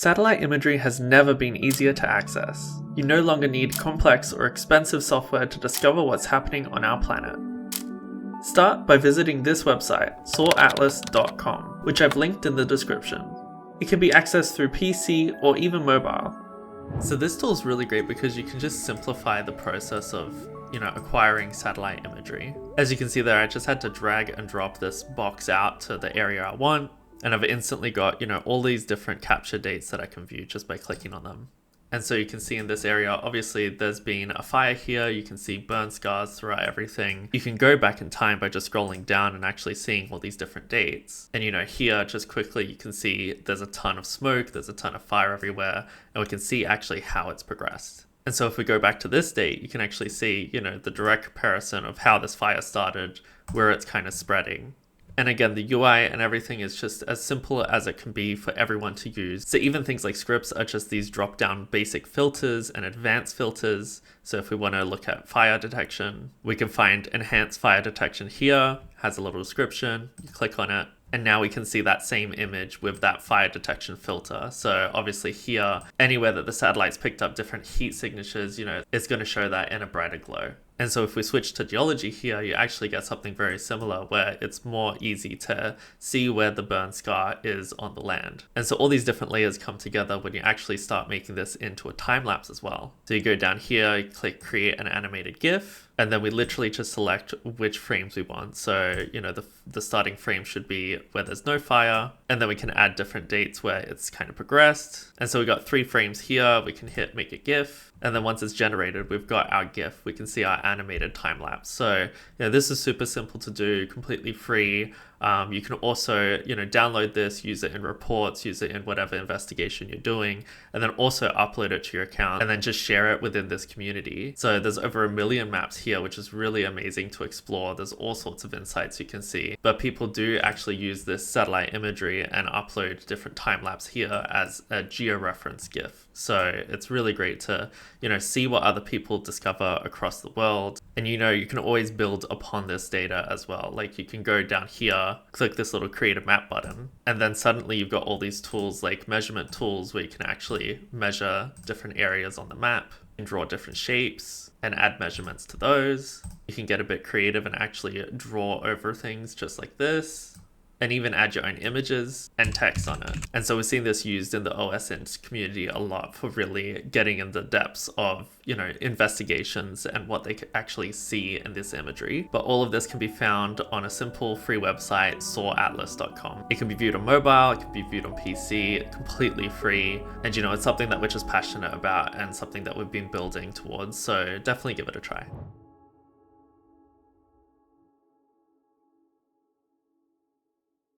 Satellite imagery has never been easier to access. You no longer need complex or expensive software to discover what's happening on our planet. Start by visiting this website, SoarAtlas.com, which I've linked in the description. It can be accessed through PC or even mobile. So this tool is really great because you can just simplify the process of acquiring satellite imagery. As you can see there, I just had to drag and drop this box out to the area I want, and I've instantly got, all these different capture dates that I can view just by clicking on them. And so you can see in this area, obviously there's been a fire here. You can see burn scars throughout everything. You can go back in time by just scrolling down and actually seeing all these different dates. And here, just quickly, you can see there's a ton of smoke, there's a ton of fire everywhere, and we can see actually how it's progressed. And so if we go back to this date, you can actually see, the direct comparison of how this fire started, where it's kind of spreading. And again, the UI and everything is just as simple as it can be for everyone to use. So even things like scripts are just these drop-down basic filters and advanced filters. So if we want to look at fire detection, we can find enhanced fire detection here, has a little description, you click on it, and now we can see that same image with that fire detection filter. So obviously here, anywhere that the satellite's picked up different heat signatures, it's going to show that in a brighter glow. And so if we switch to geology here, you actually get something very similar where it's more easy to see where the burn scar is on the land. And so all these different layers come together when you actually start making this into a time lapse as well. So you go down here, you click create an animated GIF, and then we literally just select which frames we want. So, the starting frame should be where there's no fire, and then we can add different dates where it's kind of progressed. And so we got 3 frames here, we can hit make a GIF. And then once it's generated, we've got our GIF. We can see our animated time lapse. So, this is super simple to do, completely free. You can also, download this, use it in reports, use it in whatever investigation you're doing, and then also upload it to your account and then just share it within this community. So there's over 1 million maps here, which is really amazing to explore. There's all sorts of insights you can see, but people do actually use this satellite imagery and upload different time lapse here as a georeference GIF. So it's really great to, see what other people discover across the world. And you can always build upon this data as well. Like you can go down here, click this little create a map button, and then suddenly you've got all these tools like measurement tools where you can actually measure different areas on the map and draw different shapes and add measurements to those. You can get a bit creative and actually draw over things just like this, and even add your own images and text on it. And so we're seeing this used in the OSINT community a lot for really getting in the depths of, investigations and what they could actually see in this imagery. But all of this can be found on a simple free website, SoarAtlas.com. It can be viewed on mobile, it can be viewed on PC, completely free. And it's something that we're just passionate about and something that we've been building towards. So definitely give it a try.